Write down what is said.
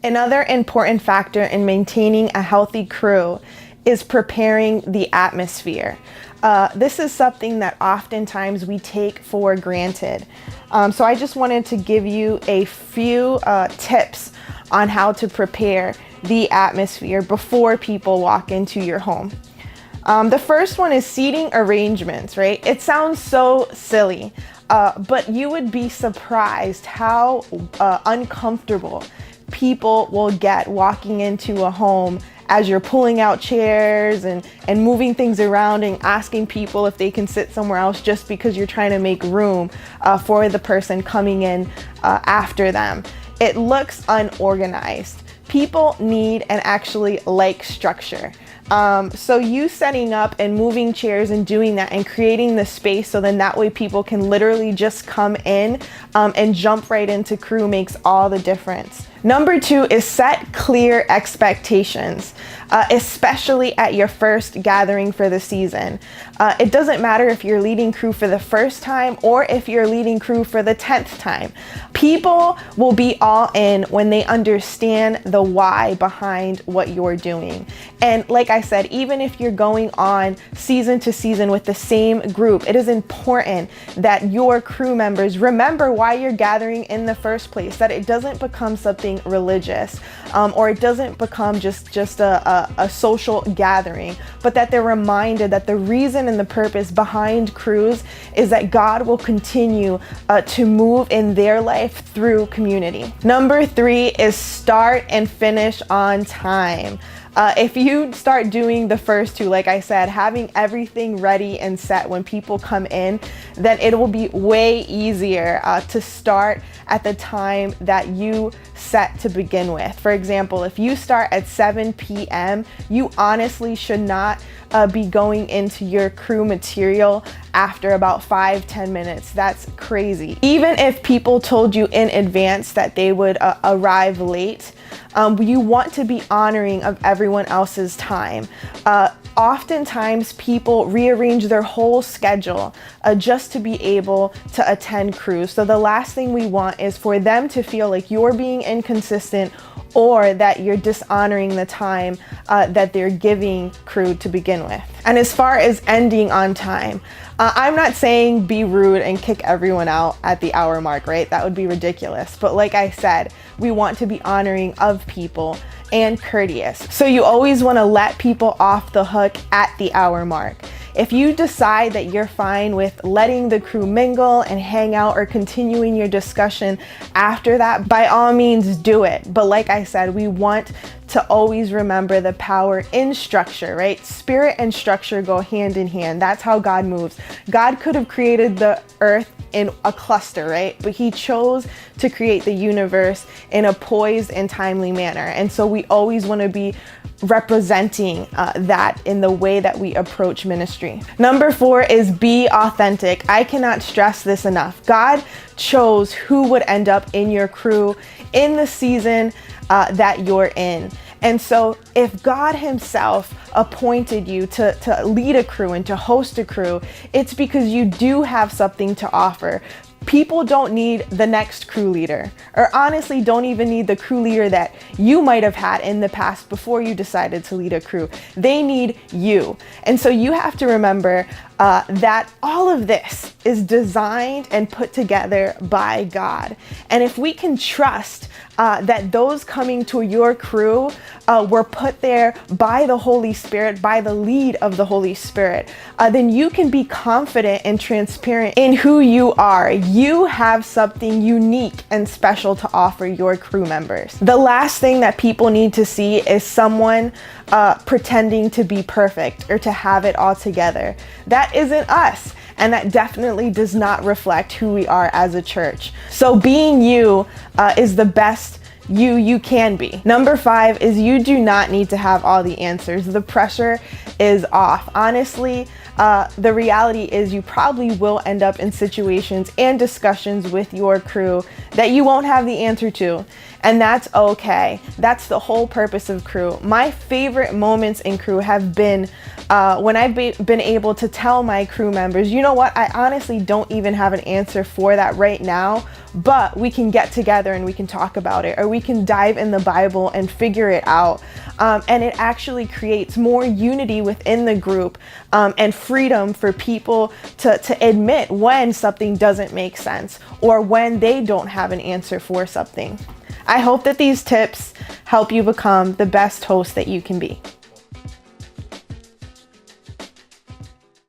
Another important factor in maintaining a healthy crew is preparing the atmosphere. This is something that oftentimes we take for granted. So I just wanted to give you a few tips on how to prepare the atmosphere before people walk into your home. The first one is seating arrangements, right? It sounds so silly, but you would be surprised how uncomfortable people will get walking into a home as you're pulling out chairs and moving things around and asking people if they can sit somewhere else just because you're trying to make room for the person coming in after them. It looks unorganized. People need and actually like structure. So you setting up and moving chairs and doing that and creating the space so then that way people can literally just come in and jump right into crew makes all the difference. Number 2 is set clear expectations, especially at your first gathering for the season. It doesn't matter if you're leading crew for the first time or if you're leading crew for the 10th time. People will be all in when they understand the why behind what you're doing. And like I said, even if you're going on season to season with the same group, it is important that your crew members remember why you're gathering in the first place, that it doesn't become something religious or it doesn't become just a social gathering, but that they're reminded that the reason and the purpose behind crews is that God will continue to move in their life through community. Number 3 is start and finish on time. If you start doing the first 2, like I said, having everything ready and set when people come in, then it will be way easier to start at the time that you set to begin with. For example, if you start at 7 p.m., you honestly should not be going into your crew material after about 5-10 minutes. That's crazy. Even if people told you in advance that they would arrive late, you want to be honoring of everyone else's time. Oftentimes people rearrange their whole schedule just to be able to attend crews. So the last thing we want is for them to feel like you're being inconsistent or that you're dishonoring the time that they're giving crew to begin with. And as far as ending on time, I'm not saying be rude and kick everyone out at the hour mark, right? That would be ridiculous. But like I said, we want to be honoring of people and courteous. So you always want to let people off the hook at the hour mark. If you decide that you're fine with letting the crew mingle and hang out or continuing your discussion after that, by all means do it. But like I said, we want to always remember the power in structure, right? Spirit and structure go hand in hand. That's how God moves. God could have created the earth in a cluster, right? But he chose to create the universe in a poised and timely manner. And so we always want to be representing that in the way that we approach ministry. Number 4 is be authentic. I cannot stress this enough. God chose who would end up in your crew in the season that you're in. And so if God himself appointed you to lead a crew and to host a crew, it's because you do have something to offer. People don't need the next crew leader, or honestly don't even need the crew leader that you might have had in the past before you decided to lead a crew. They need you. And so you have to remember that all of this is designed and put together by God. And if we can trust that those coming to your crew were put there by the Holy Spirit, by the lead of the Holy Spirit, then you can be confident and transparent in who you are. You have something unique and special to offer your crew members. The last thing that people need to see is someone pretending to be perfect or to have it all together. That isn't us. And that definitely does not reflect who we are as a church. So being you is the best you can be. Number 5 is you do not need to have all the answers. The pressure is off. Honestly, the reality is you probably will end up in situations and discussions with your crew that you won't have the answer to. And that's okay. That's the whole purpose of crew. My favorite moments in crew have been when I've been able to tell my crew members, you know what, I honestly don't even have an answer for that right now, but we can get together and we can talk about it, or we can dive in the Bible and figure it out. And it actually creates more unity within the group, and freedom for people to admit when something doesn't make sense or when they don't have an answer for something. I hope that these tips help you become the best host that you can be.